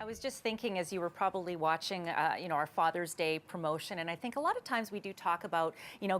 was just thinking as you were probably watching, our Father's Day promotion, and I think a lot of times we do talk about,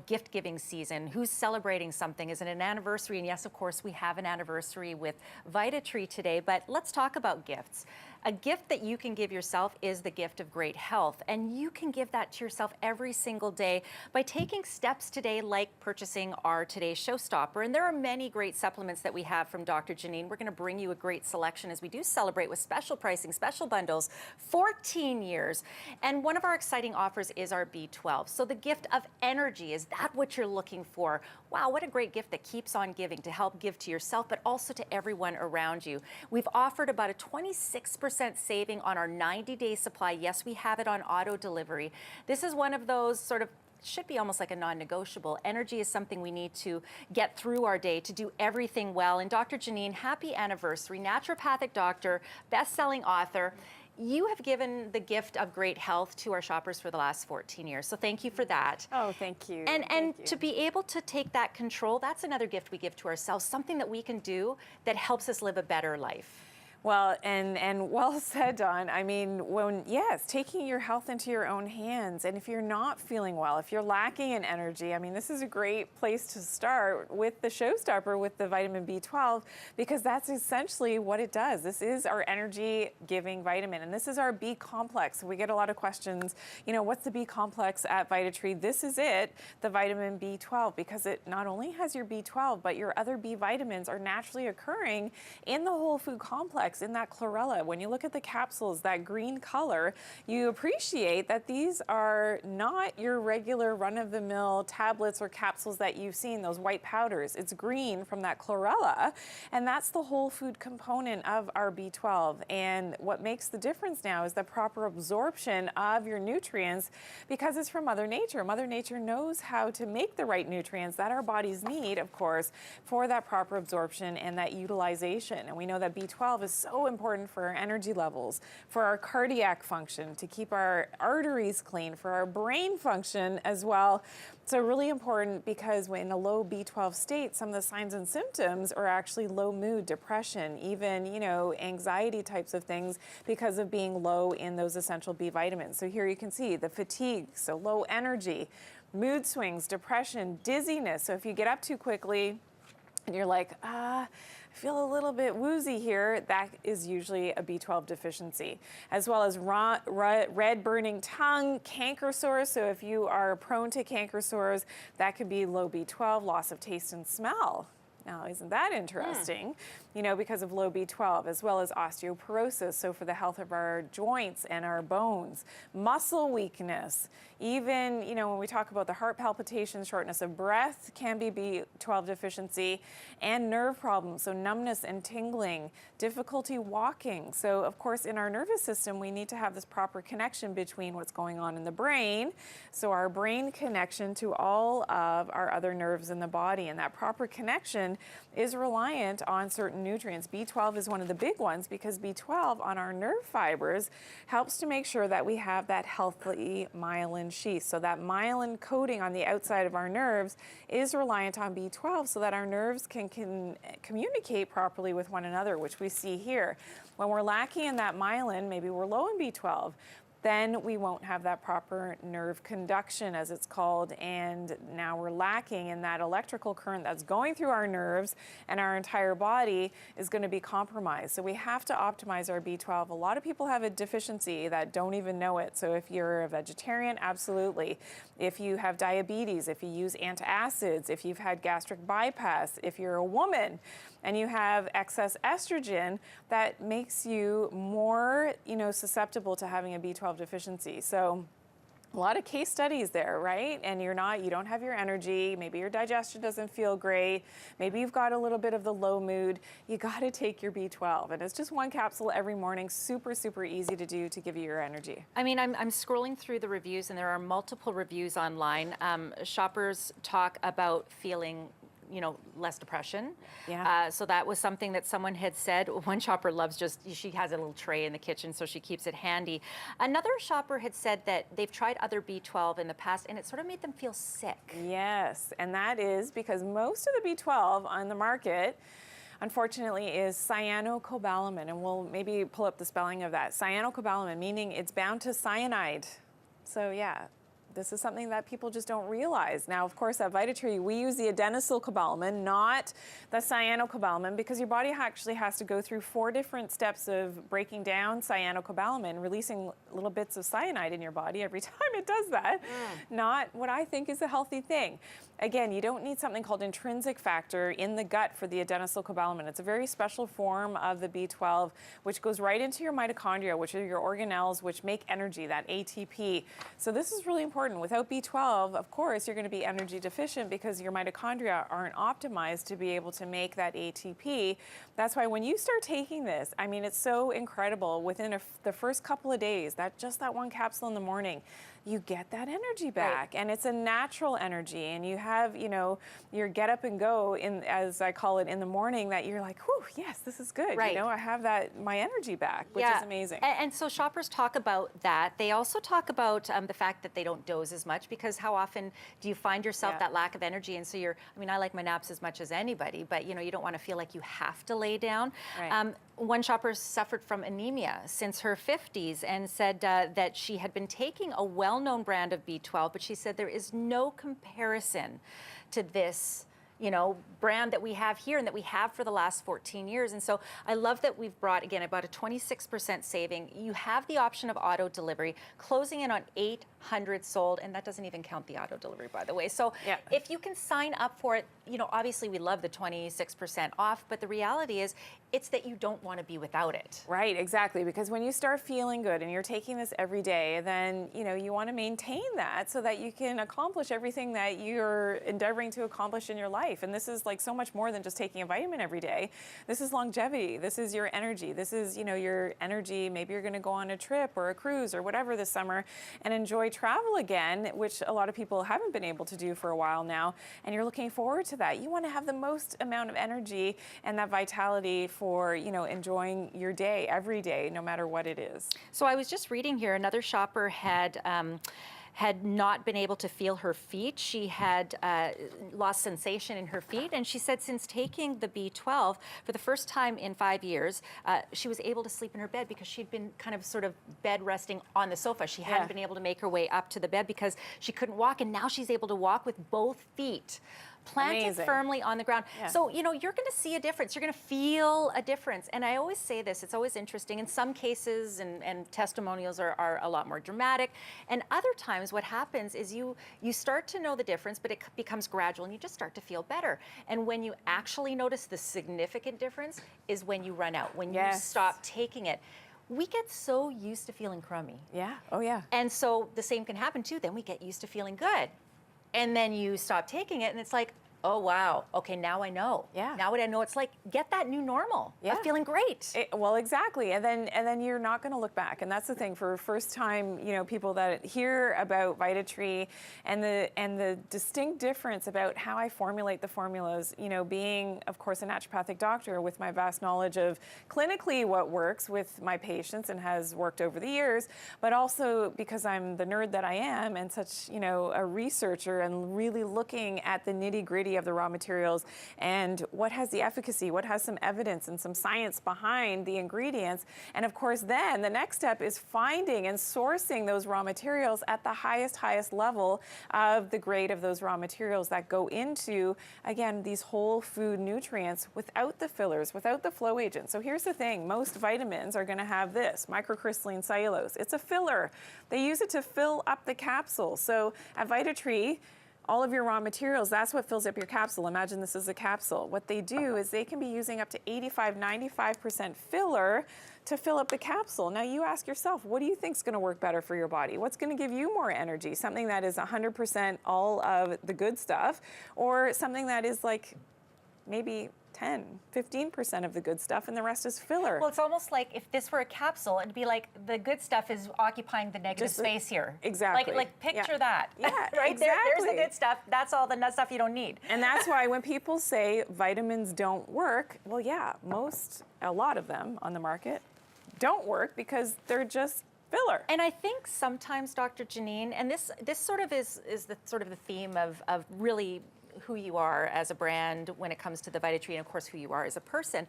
gift giving season, who's celebrating something, is it an anniversary? And yes, of course, we have an anniversary with Vitatree today, but let's talk about gifts. A gift that you can give yourself is the gift of great health, and you can give that to yourself every single day by taking steps today like purchasing our today's showstopper. And there are many great supplements that we have from Dr. Janine. We're going to bring you a great selection as we do celebrate with special pricing, special bundles, 14 years. And one of our exciting offers is our B12. So the gift of energy, is that what you're looking for? Wow, what a great gift that keeps on giving, to help give to yourself, but also to everyone around you. We've offered about a 26% saving on our 90-day supply. Yes, we have it on auto delivery. This is one of those sort of should be almost like a non-negotiable. Energy is something we need to get through our day to do everything well. And Dr. Janine, happy anniversary, naturopathic doctor, best-selling author. You have given the gift of great health to our shoppers for the last 14 years. So thank you for that. Oh, thank you. And thank you. To be able to take that control, that's another gift we give to ourselves, something that we can do that helps us live a better life. Well, and well said, Dawn. I mean, yes, taking your health into your own hands. And if you're not feeling well, if you're lacking in energy, I mean, this is a great place to start with the showstopper, with the vitamin B12, because that's essentially what it does. This is our energy giving vitamin, and this is our B complex. We get a lot of questions, what's the B complex at Vitatree? This is it, the vitamin B12, because it not only has your B12, but your other B vitamins are naturally occurring in the whole food complex, in that chlorella. When you look at the capsules, that green color, you appreciate that these are not your regular run-of-the-mill tablets or capsules that you've seen, those white powders. It's green from that chlorella, and that's the whole food component of our B12. And what makes the difference now is the proper absorption of your nutrients, because it's from Mother Nature. Mother Nature knows how to make the right nutrients that our bodies need, of course, for that proper absorption and that utilization. And we know that B12 is so important for our energy levels, for our cardiac function, to keep our arteries clean, for our brain function as well. So really important, because when in a low B12 state, some of the signs and symptoms are actually low mood, depression, even, anxiety types of things, because of being low in those essential B vitamins. So here you can see the fatigue, so low energy, mood swings, depression, dizziness. So if you get up too quickly and you're like, I feel a little bit woozy here, that is usually a B12 deficiency, as well as red burning tongue, canker sores. So if you are prone to canker sores, that could be low B12, loss of taste and smell. Now, isn't that interesting? Because of low B12, as well as osteoporosis, so for the health of our joints and our bones, muscle weakness, even, when we talk about the heart palpitations, shortness of breath can be B12 deficiency, and nerve problems, so numbness and tingling, difficulty walking. So, of course, in our nervous system, we need to have this proper connection between what's going on in the brain, so our brain connection to all of our other nerves in the body, and that proper connection is reliant on certain nutrients. B12 is one of the big ones, because B12 on our nerve fibers helps to make sure that we have that healthy myelin sheath. So that myelin coating on the outside of our nerves is reliant on B12, so that our nerves can communicate properly with one another, which we see here. When we're lacking in that myelin, maybe we're low in B12, then we won't have that proper nerve conduction, as it's called, and now we're lacking in that electrical current that's going through our nerves, and our entire body is going to be compromised. So we have to optimize our B12. A lot of people have a deficiency that don't even know it. So if you're a vegetarian, absolutely. If you have diabetes, if you use antacids, if you've had gastric bypass, if you're a woman and you have excess estrogen, that makes you more, susceptible to having a B12 deficiency. So a lot of case studies there, right? And you don't have your energy, maybe your digestion doesn't feel great, maybe you've got a little bit of the low mood, you got to take your B12. And it's just one capsule every morning, super, super easy to do to give you your energy. I mean, I'm scrolling through the reviews, and there are multiple reviews online. Shoppers talk about feeling less depression. Yeah. So that was something that someone had said. One shopper loves she has a little tray in the kitchen, so she keeps it handy. Another shopper had said that they've tried other B12 in the past, and it sort of made them feel sick. Yes, and that is because most of the B12 on the market unfortunately, is cyanocobalamin, and we'll maybe pull up the spelling of that. Cyanocobalamin, meaning it's bound to cyanide. So yeah, this is something that people just don't realize. Now, of course, at Vitatree, we use the adenosylcobalamin, not the cyanocobalamin, because your body actually has to go through 4 different steps of breaking down cyanocobalamin, releasing little bits of cyanide in your body every time it does that. Not what I think is a healthy thing. Again, you don't need something called intrinsic factor in the gut for the adenosylcobalamin. It's a very special form of the B12, which goes right into your mitochondria, which are your organelles, which make energy, that ATP. So this is really important. Without B12, of course, you're going to be energy deficient because your mitochondria aren't optimized to be able to make that ATP. That's why when you start taking this, I mean, it's so incredible. Within the first couple of days, just that one capsule in the morning, you get that energy back. Right. And it's a natural energy, and you have, you know, your get up and go, in, as I call it, in the morning, that you're like, whew, yes, this is good. Right. You know, I have my energy back, which is amazing. And so shoppers talk about that. They also talk about the fact that they don't doze as much, because how often do you find yourself that lack of energy? And so I mean, I like my naps as much as anybody, but you know, you don't want to feel like you have to lay down. Right. One shopper suffered from anemia since her 50s and said that she had been taking a well-known brand of B12, but she said there is no comparison to this, you know, brand that we have here and that we have for the last 14 years. And so I love that we've brought, again, about a 26% saving. You have the option of auto delivery, closing in on 800 sold, and that doesn't even count the auto delivery, by the way. So if you can sign up for it, you know, obviously we love the 26% off, but the reality is it's that you don't want to be without it. Right, exactly, because when you start feeling good and you're taking this every day, then, you know, you want to maintain that so that you can accomplish everything that you're endeavoring to accomplish in your life. And this is like so much more than just taking a vitamin every day. This is longevity. This is your energy. This is, you know, your energy. Maybe you're going to go on a trip or a cruise or whatever this summer and enjoy travel again, which a lot of people haven't been able to do for a while now. And you're looking forward to that. You want to have the most amount of energy and that vitality for, you know, enjoying your day every day, no matter what it is. So I was just reading here, another shopper had not been able to feel her feet. She had lost sensation in her feet, and she said since taking the B12 for the first time in 5 years, she was able to sleep in her bed because she'd been kind of sort of bed resting on the sofa. She hadn't been able to make her way up to the bed because she couldn't walk, and now she's able to walk with both feet planted firmly on the ground. So, you know, you're going to see a difference. You're going to feel a difference. And I always say this, it's always interesting. In some cases, and testimonials are a lot more dramatic. And other times what happens is you start to know the difference, but it becomes gradual and you just start to feel better. And when you actually notice the significant difference is when you run out, when you stop taking it. We get so used to feeling crummy. Yeah, oh yeah. And so the same can happen too. Then we get used to feeling good. And then you stop taking it and it's like, oh, wow. Okay, now I know. Yeah. Now I know it's like, get that new normal of feeling great. Well, exactly. And then you're not going to look back. And that's the thing for first time, you know, people that hear about Vitatree and the distinct difference about how I formulate the formulas, you know, being, of course, a naturopathic doctor with my vast knowledge of clinically what works with my patients and has worked over the years, but also because I'm the nerd that I am and such, you know, a researcher and really looking at the nitty-gritty of the raw materials and what has the efficacy, what has some evidence and some science behind the ingredients. And of course, then the next step is finding and sourcing those raw materials at the highest level of the grade of those raw materials that go into, again, these whole food nutrients without the fillers, without the flow agents. So here's the thing, most vitamins are going to have this, microcrystalline cellulose. It's a filler. They use it to fill up the capsule. So at Vitatree, all of your raw materials, that's what fills up your capsule. Imagine this is a capsule. What they do is they can be using up to 85–95% filler to fill up the capsule. Now you ask yourself, what do you think is going to work better for your body? What's going to give you more energy? Something that is 100% all of the good stuff, or something that is like maybe 10–15% of the good stuff and the rest is filler. Well, it's almost like if this were a capsule, it'd be like the good stuff is occupying the negative space here. Exactly. Like picture that. Yeah, right exactly. There's the good stuff. That's all the stuff you don't need. And that's why when people say vitamins don't work, well, yeah, a lot of them on the market don't work because they're just filler. And I think sometimes, Dr. Janine, and this sort of is the sort of the theme of really who you are as a brand when it comes to the Vitatree, and of course who you are as a person.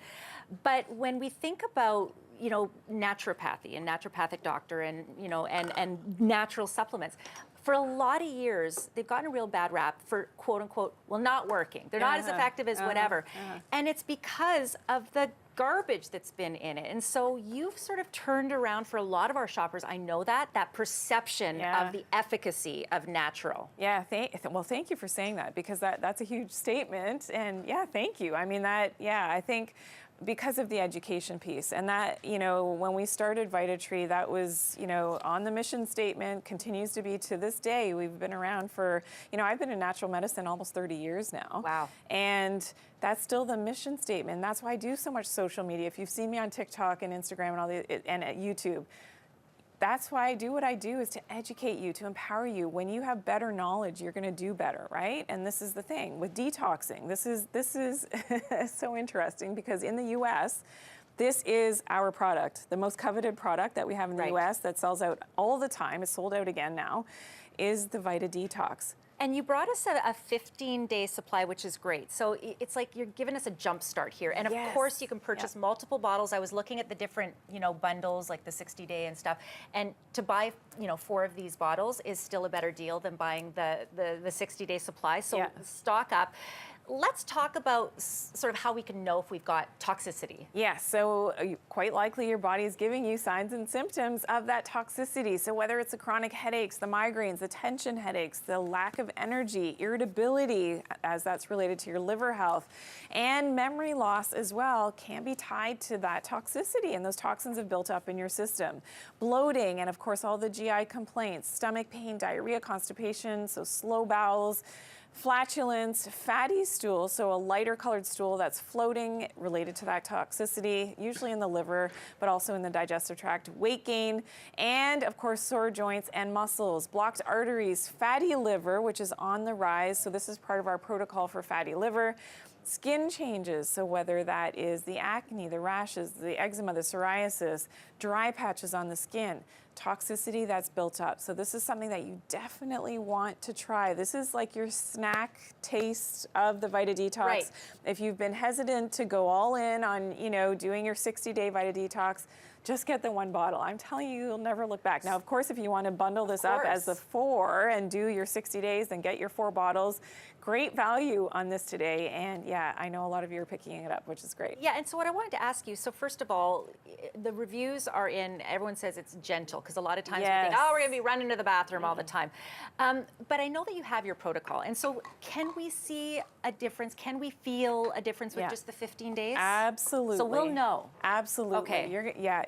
But when we think about, you know, naturopathy and naturopathic doctor and, you know, and natural supplements, for a lot of years, they've gotten a real bad rap for quote unquote, well, not working. They're not as effective as whatever. And it's because of the garbage that's been in it. And so you've sort of turned around for a lot of our shoppers. I know that perception of the efficacy of natural. Yeah, well, thank you for saying that, because that's a huge statement. And yeah, thank you. I mean, I think because of the education piece, and that, you know, when we started Vitatree, that was, you know, on the mission statement, continues to be to this day. We've been around for, you know, I've been in natural medicine almost 30 years now. Wow. And that's still the mission statement. That's why I do so much social media. If you've seen me on TikTok and Instagram and and at YouTube, that's why I do what I do, is to educate you, to empower you. When you have better knowledge, you're going to do better, right? And this is the thing with detoxing. This is so interesting, because in the U.S., this is our product, the most coveted product that we have in the U.S. that sells out all the time. It's sold out again now, is the Vita Detox. And you brought us a 15-day supply, which is great. So it's like you're giving us a jump start here. And of course, you can purchase multiple bottles. I was looking at the different, you know, bundles, like the 60-day and stuff. And to buy, you know, 4 of these bottles is still a better deal than buying the 60-day supply. So stock up. Let's talk about sort of how we can know if we've got toxicity. Yes, so quite likely your body is giving you signs and symptoms of that toxicity. So whether it's the chronic headaches, the migraines, the tension headaches, the lack of energy, irritability, as that's related to your liver health, and memory loss as well, can be tied to that toxicity, and those toxins have built up in your system. Bloating, and of course all the GI complaints, stomach pain, diarrhea, constipation, so slow bowels, flatulence, fatty stool, so a lighter colored stool that's floating, related to that toxicity, usually in the liver, but also in the digestive tract, weight gain, and of course sore joints and muscles, blocked arteries, fatty liver, which is on the rise, so this is part of our protocol for fatty liver. Skin changes, so whether that is the acne, the rashes, the eczema, the psoriasis, dry patches on the skin, toxicity that's built up. So this is something that you definitely want to try. This is like your snack taste of the Vita Detox. Right. If you've been hesitant to go all in on, you know, doing your 60-day Vita Detox, just get the 1 bottle. I'm telling you, you'll never look back. Now, of course, if you want to bundle this up as the 4 and do your 60 days, then get your 4 bottles. Great value on this today. And yeah, I know a lot of you are picking it up, which is great. Yeah, and so what I wanted to ask you, so first of all, the reviews are in, everyone says it's gentle, because a lot of times we think, oh, we're going to be running to the bathroom all the time. But I know that you have your protocol. And so can we see a difference? Can we feel a difference with just the 15 days? Absolutely. So we'll know. Absolutely. Okay.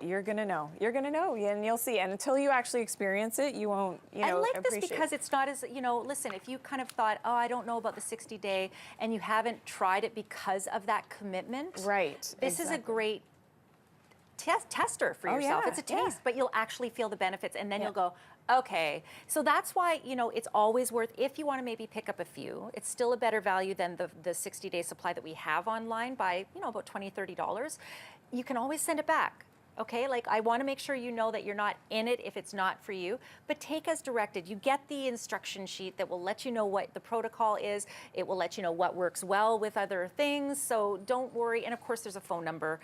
You're going to know. You're going to know, and you'll see. And until you actually experience it, you won't, you know, I like this because it's not as, you know, listen, if you kind of thought, oh, I don't know about the 60-day, and you haven't tried it because of that commitment. Right. This is a great tester for yourself. It's a taste, but you'll actually feel the benefits, and then you'll go, okay. So that's why, you know, it's always worth, if you want to maybe pick up a few, it's still a better value than the 60-day supply that we have online by, you know, about $20, $30. You can always send it back. Okay, like I want to make sure you know that you're not in it if it's not for you, but take as directed. You get the instruction sheet that will let you know what the protocol is. It will let you know what works well with other things, so don't worry. And of course, there's a phone number.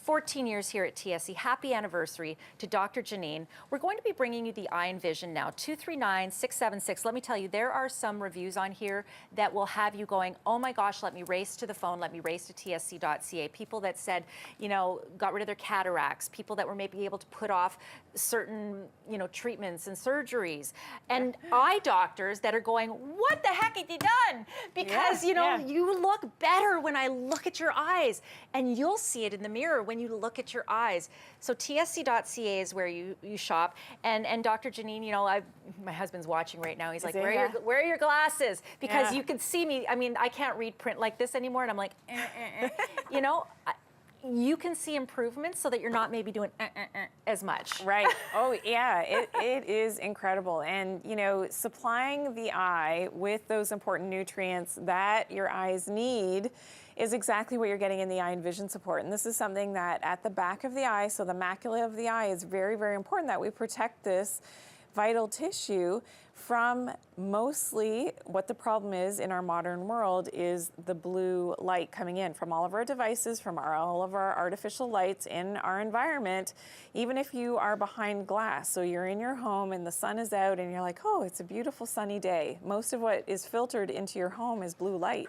14 years here at TSC. Happy anniversary to Dr. Janine. We're going to be bringing you the Eye and Vision now, 239-676. Let me tell you, there are some reviews on here that will have you going, oh my gosh, let me race to the phone, let me race to tsc.ca. People that said, you know, got rid of their cataracts, people that were maybe able to put off certain, you know, treatments and surgeries, and eye doctors that are going, what the heck have you done? Because, you know, you look better when I look at your eyes, and you'll see it in the mirror when you look at your eyes. So tsc.ca is where you shop. And Dr. Janine, you know, my husband's watching right now. He's like, where are your glasses? Because you can see me. I mean, I can't read print like this anymore. And I'm like, you know, you can see improvements so that you're not maybe doing as much. Right. Oh, yeah. It is incredible. And, you know, supplying the eye with those important nutrients that your eyes need is exactly what you're getting in the Eye and Vision support. And this is something that at the back of the eye, so the macula of the eye, is very, very important that we protect this vital tissue from mostly what the problem is in our modern world is the blue light coming in from all of our devices, from all of our artificial lights in our environment, even if you are behind glass. So you're in your home and the sun is out and you're like, oh, it's a beautiful sunny day. Most of what is filtered into your home is blue light.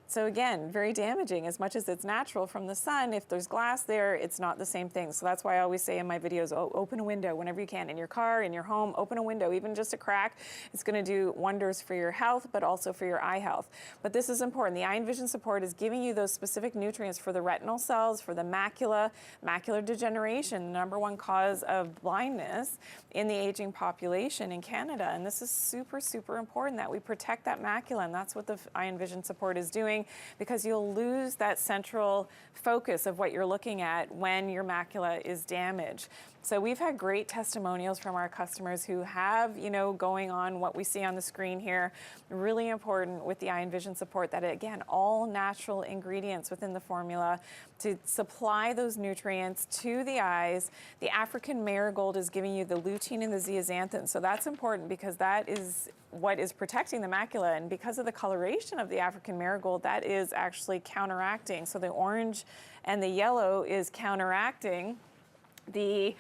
So again, very damaging. As much as it's natural from the sun, if there's glass there, it's not the same thing. So that's why I always say in my videos, oh, open a window whenever you can. In your car, in your home, open a window, even just a crack. It's going to do wonders for your health, but also for your eye health. But this is important. The Eye and Vision Support is giving you those specific nutrients for the retinal cells, for the macula, macular degeneration, the #1 cause of blindness in the aging population in Canada. And this is super, super important that we protect that macula. And that's what the Eye and Vision Support is doing, because you'll lose that central focus of what you're looking at when your macula is damaged. So we've had great testimonials from our customers who have, going on what we see on the screen here. Really important with the Eye and Vision Support that, again, all natural ingredients within the formula to supply those nutrients to the eyes. The African marigold is giving you the lutein and the zeaxanthin. So that's important because that is what is protecting the macula. And because of the coloration of the African marigold, that is actually counteracting. So the orange and the yellow is counteracting the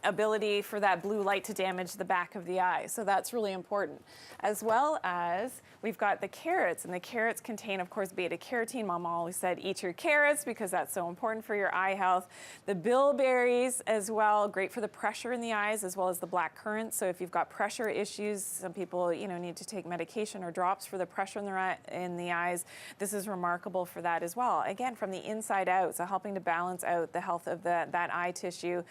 ability for that blue light to damage the back of the eye. So that's really important. As well as we've got the carrots, and the carrots contain, of course, beta carotene. Mom always said, eat your carrots because that's so important for your eye health. The bilberries as well, great for the pressure in the eyes, as well as the black currant. So if you've got pressure issues, some people, need to take medication or drops for the pressure in the eyes. This is remarkable for that as well. Again, from the inside out, so helping to balance out the health of that eye tissue.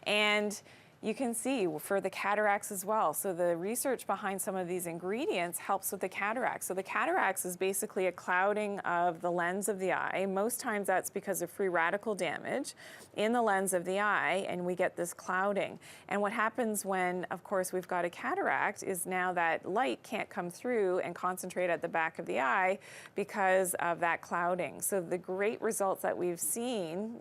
And you can see for the cataracts as well. So the research behind some of these ingredients helps with the cataracts. So the cataracts is basically a clouding of the lens of the eye. Most times that's because of free radical damage in the lens of the eye, and we get this clouding. And what happens when, of course, we've got a cataract is now that light can't come through and concentrate at the back of the eye because of that clouding. So the great results that we've seen,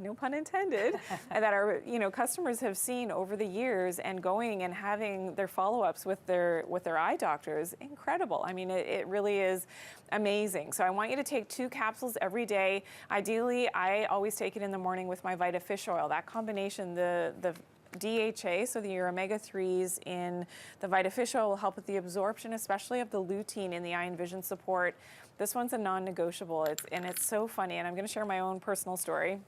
no pun intended, that our customers have seen over the years and going and having their follow-ups with their eye doctors, incredible. I mean, it really is amazing. So I want you to take 2 capsules every day. Ideally, I always take it in the morning with my Vita Fish Oil. That combination, the DHA, so your omega-3s in the Vita Fish Oil will help with the absorption, especially of the lutein in the Eye and Vision Support. This one's a non-negotiable, and it's so funny, and I'm going to share my own personal story.